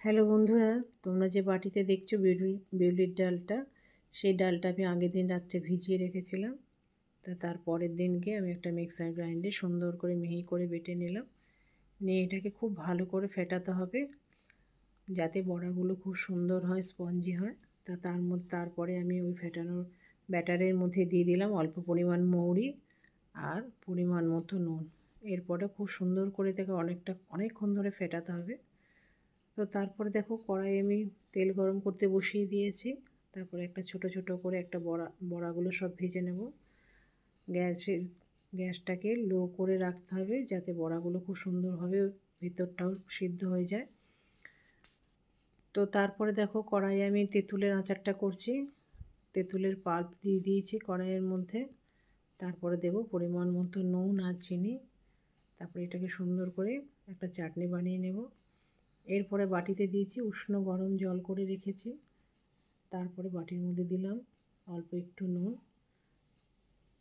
Hello বন্ধুরা, তোমরা যে বাটিতে দেখছো বিউলির ডালটা, সেই ডালটা আমি আগের দিন রাত্রে ভিজিয়ে রেখেছিলাম। তার পরের দিনকে আমি একটা মিক্সার গ্রাইন্ডে সুন্দর করে মিহি করে বেটে নিলাম। নিয়ে এটাকে খুব ভালো করে ফেটাতে হবে যাতে বড়াগুলো খুব সুন্দর হয়, স্পঞ্জি হয়। তারপরে আমি ওই ফেটানোর ব্যাটারের মধ্যে দিয়ে দিলাম অল্প পরিমাণ মৌরি আর পরিমাণ মতো নুন। এরপরে খুব সুন্দর করে তাকে অনেকক্ষণ ধরে ফেটাতে হবে। তো তারপরে দেখো কড়াই আমি তেল গরম করতে বসিয়ে দিয়েছি। তারপরে একটা ছোট ছোট করে একটা বড়াগুলো সব ভেজে নেব। গ্যাসটাকে লো করে রাখতে হবে যাতে বড়াগুলো খুব সুন্দরভাবে ভিতরটাও সিদ্ধ হয়ে যায়। তো তারপরে দেখো কড়াই আমি তেঁতুলের আচারটা করছি। তেঁতুলের পাল্প দিয়ে দিয়েছি কড়াইয়ের মধ্যে। তারপরে দেব পরিমাণ মতো নুন আর চিনি। তারপরে এটাকে সুন্দর করে একটা চাটনি বানিয়ে নেব। এরপরে বাটিতে দিয়েছি উষ্ণ গরম জল করে রেখেছি। তারপরে বাটির মধ্যে দিলাম অল্প একটু নুন,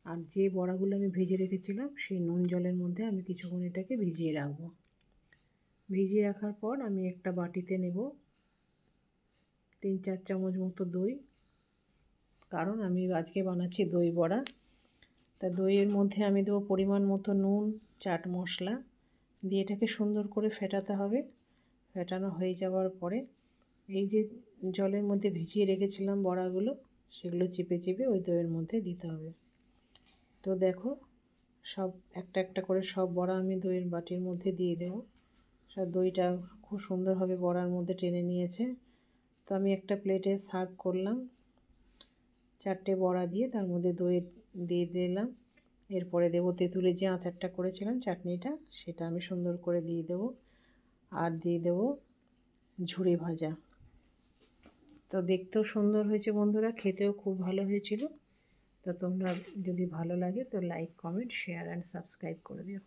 আর যে বড়াগুলো আমি ভেজে রেখেছিলাম সেই নুন জলের মধ্যে আমি কিছুক্ষণ এটাকে ভিজিয়ে রাখবো। ভিজিয়ে রাখার পর আমি একটা বাটিতে নেব 3-4 চামচ মতো দই, কারণ আমি আজকে বানাচ্ছি দই বড়া। তা দইয়ের মধ্যে আমি দেবো পরিমাণ মতো নুন, চাট মশলা দিয়ে এটাকে সুন্দর করে ফেটাতে হবে। ফেটানো হয়ে যাওয়ার পরে এই যে জলের মধ্যে ভিজিয়ে রেখেছিলাম বড়াগুলো, সেগুলো চিপে চিপে ওই দইয়ের মধ্যে দিতে হবে। তো দেখো সব একটা একটা করে সব বড়া আমি দইয়ের বাটির মধ্যে দিয়ে দেবো। সব দইটা খুব সুন্দরভাবে বড়ার মধ্যে টেনে নিয়েছে। তো আমি একটা প্লেটে সার্ভ করলাম 4টে বড়া দিয়ে, তার মধ্যে দই দিয়ে দিলাম। এরপরে দেবো তেঁতুলের যে আচারটা করেছিলাম চাটনিটা, সেটা আমি সুন্দর করে দিয়ে দেবো। আর দিয়ে দেবো ঝুরি ভাজা। তো দেখতেও সুন্দর হয়েছে বন্ধুরা, খেতেও খুব ভালো হয়েছিল। তো তোমরা যদি ভালো লাগে তো like, comment, share and subscribe করে দিও।